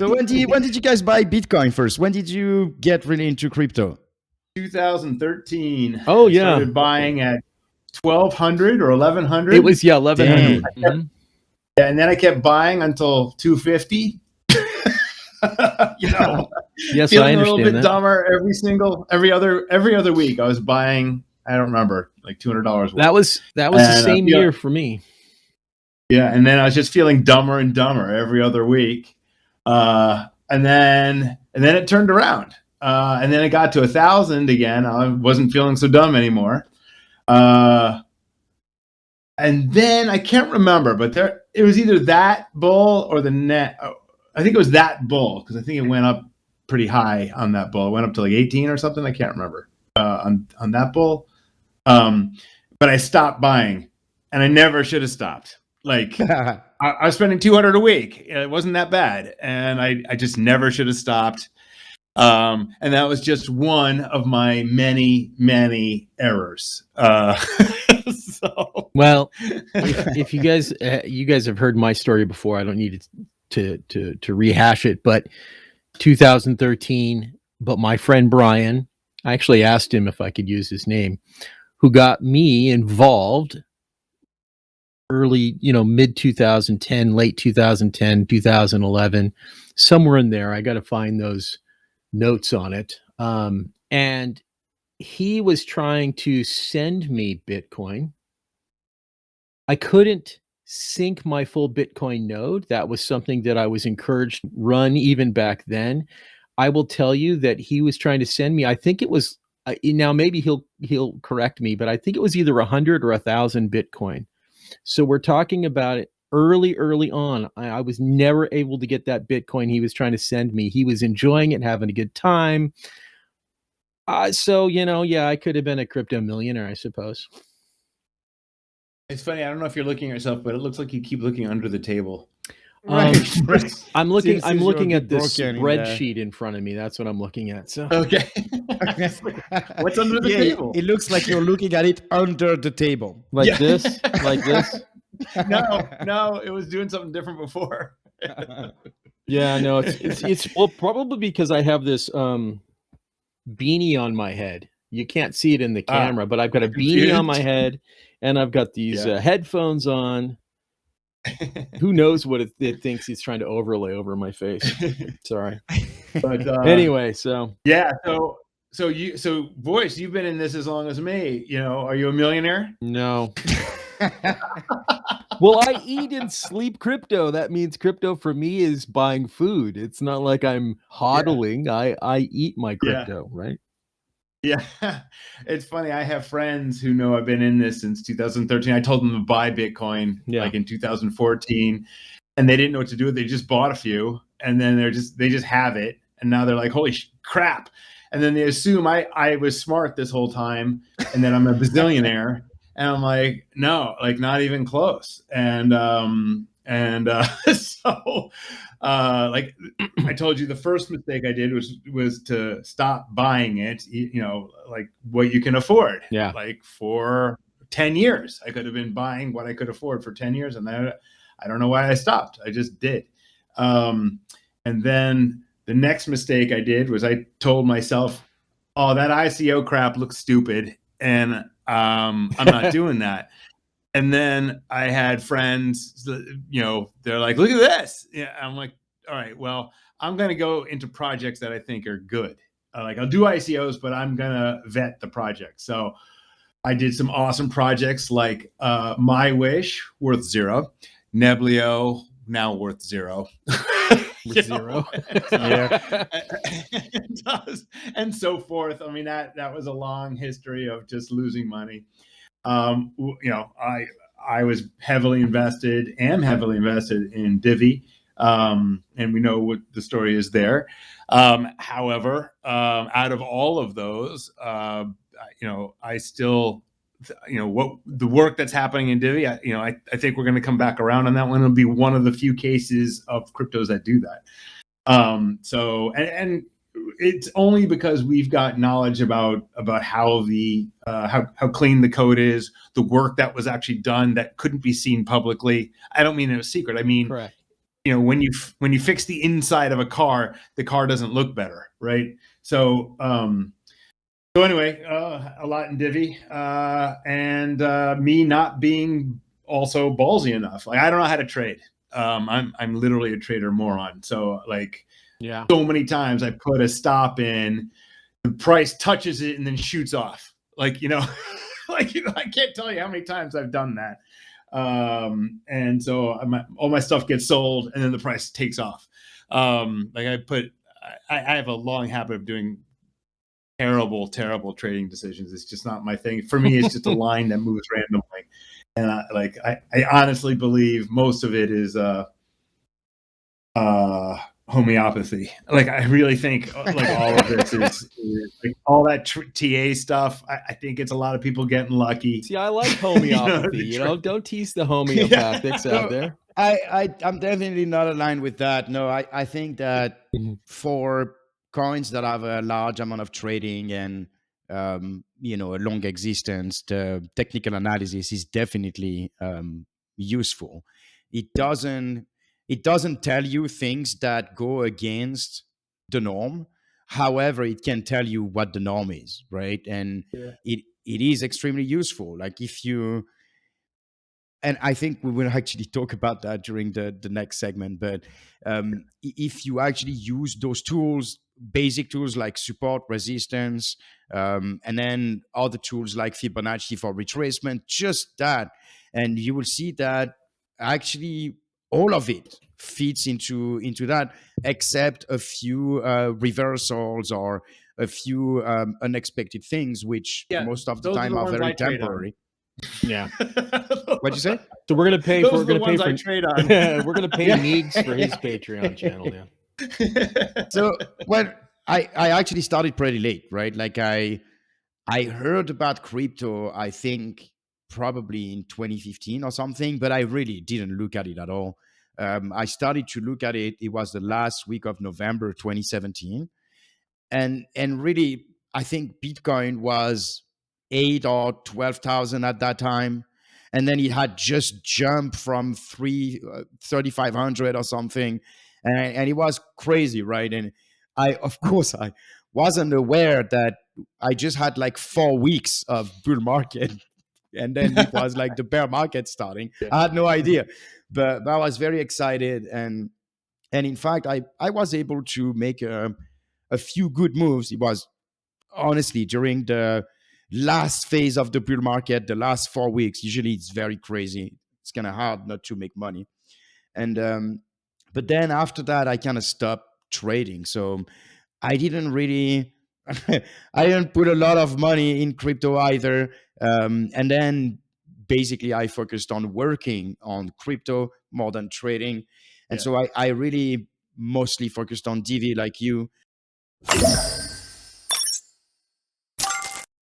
So when did you guys buy Bitcoin first? When did you get really into crypto? 2013. Oh, I yeah. started buying at 1,200 or 1,100. It was 1100. Damn. Yeah, and then I kept buying until 250. Yes, Feeling I a little understand bit that. dumber every other week. I was buying, I don't remember, like $200 worth. That was the same year for me. Yeah, and then I was just feeling dumber and dumber every other week, and then it turned around, and then it got to 1,000 again. I wasn't feeling so dumb anymore, and then I can't remember, but it was either that bull or the net. I think it was that bull because I think it went up pretty high on that bull. It went up to like 18 or something. I can't remember on that bull, but I stopped buying, and I never should have stopped. Like I was spending 200 a week. It wasn't that bad. And I just never should have stopped. And that was just one of my many, many errors. Well, if you guys have heard my story before, I don't need to rehash it, but 2013, but my friend Brian, I actually asked him if I could use his name, who got me involved early, mid 2010, late 2010, 2011, somewhere in there. I got to find those notes on it. And he was trying to send me Bitcoin. I couldn't sync my full Bitcoin node. That was something that I was encouraged to run even back then. I will tell you that he was trying to send me, I think it was, now maybe he'll correct me, but I think it was either 100 or 1,000 Bitcoin. So we're talking about it early on. I was never able to get that Bitcoin he was trying to send me. He was enjoying it, having a good time. So, I could have been a crypto millionaire, I suppose. It's funny. I don't know if you're looking at yourself, but it looks like you keep looking under the table. Right. I'm looking You're at this broken in spreadsheet in front of me. That's what I'm looking at. So Okay. What's under the table? It looks like you're looking at it under the table. like this. No, it was doing something different before. Yeah, no, it's well, probably because I have this beanie on my head. You can't see it in the camera, but I've got a beanie on my head, and I've got these headphones on. Who knows what it thinks he's trying to overlay over my face? Sorry, but anyway, so yeah, so Voice, you've been in this as long as me. Are you a millionaire? No. Well, I eat and sleep crypto. That means crypto for me is buying food. It's not like I'm hodling. Yeah. I eat my crypto, right? Yeah. It's funny. I have friends who know I've been in this since 2013. I told them to buy Bitcoin like in 2014, and they didn't know what to do with it. They just bought a few, and then they just have it. And now they're like, holy crap. And then they assume I was smart this whole time and that I'm a bazillionaire. And I'm like, no, like not even close. And so like I told you, the first mistake I did was to stop buying it, like what you can afford. Yeah. Like for 10 years, I could have been buying what I could afford for 10 years. And then I don't know why I stopped. I just did. And then the next mistake I did was I told myself, oh, that ICO crap looks stupid. And I'm not doing that. And then I had friends, they're like, look at this. Yeah, I'm like, all right, well, I'm going to go into projects that I think are good. Like I'll do ICOs, but I'm going to vet the project. So I did some awesome projects like My Wish, worth 0. Neblio, now worth 0. Zero. Yeah. It does. And so forth. I mean, that was a long history of just losing money. I was am heavily invested in Divi. And we know what the story is there. However, out of all of those, I still, what the work that's happening in Divi, I think we're going to come back around on that one. It'll be one of the few cases of cryptos that do that. So it's only because we've got knowledge about how how clean the code is, the work that was actually done that couldn't be seen publicly. I don't mean it was secret. I mean, correct. when you fix the inside of a car, the car doesn't look better, right? So anyway, a lot in Divi, and me not being also ballsy enough. Like, I don't know how to trade. I'm literally a trader moron. So like, so many times I put a stop in, the price touches it and then shoots off. Like, like, I can't tell you how many times I've done that. And so all my stuff gets sold and then the price takes off. Like I have a long habit of doing terrible trading decisions. It's just not my thing. For me, it's just a line that moves randomly. And I honestly believe most of it is homeopathy. Like, I really think like all of this is like all that TA stuff. I think it's a lot of people getting lucky. See, I like homeopathy. Don't tease the homeopathics out there. I'm definitely not aligned with that. No, I think that for coins that have a large amount of trading and a long existence, the technical analysis is definitely useful. It doesn't tell you things that go against the norm. However, it can tell you what the norm is, right? And it is extremely useful. Like, if you, and I think we will actually talk about that during the next segment. But if you actually use those tools, basic tools like support, resistance, and then other tools like Fibonacci for retracement, just that, and you will see that actually all of it fits into that, except a few reversals or a few unexpected things, which most of the time are very temporary. Yeah. What'd you say? So we're gonna pay Those for. We're are the gonna pay ones for. I trade on. We're gonna pay Meeks for his Patreon channel now. So when I actually started pretty late, right? Like, I heard about crypto, I think probably in 2015 or something, but I really didn't look at it at all. I started to look at it. It was the last week of November 2017, and really, I think Bitcoin was 8 or 12,000 at that time, and then it had just jumped from 3,500 or something, and it was crazy, right? And of course, I wasn't aware that I just had like 4 weeks of bull market, and then it was like the bear market starting. I had no idea, but I was very excited, and in fact, I was able to make a few good moves. It was honestly during the last phase of the bull market, the last 4 weeks. Usually it's very crazy. It's kind of hard not to make money. And but then after that, I kind of stopped trading. So I didn't really, I didn't put a lot of money in crypto either. And then basically I focused on working on crypto more than trading. And so I really mostly focused on Divi like you.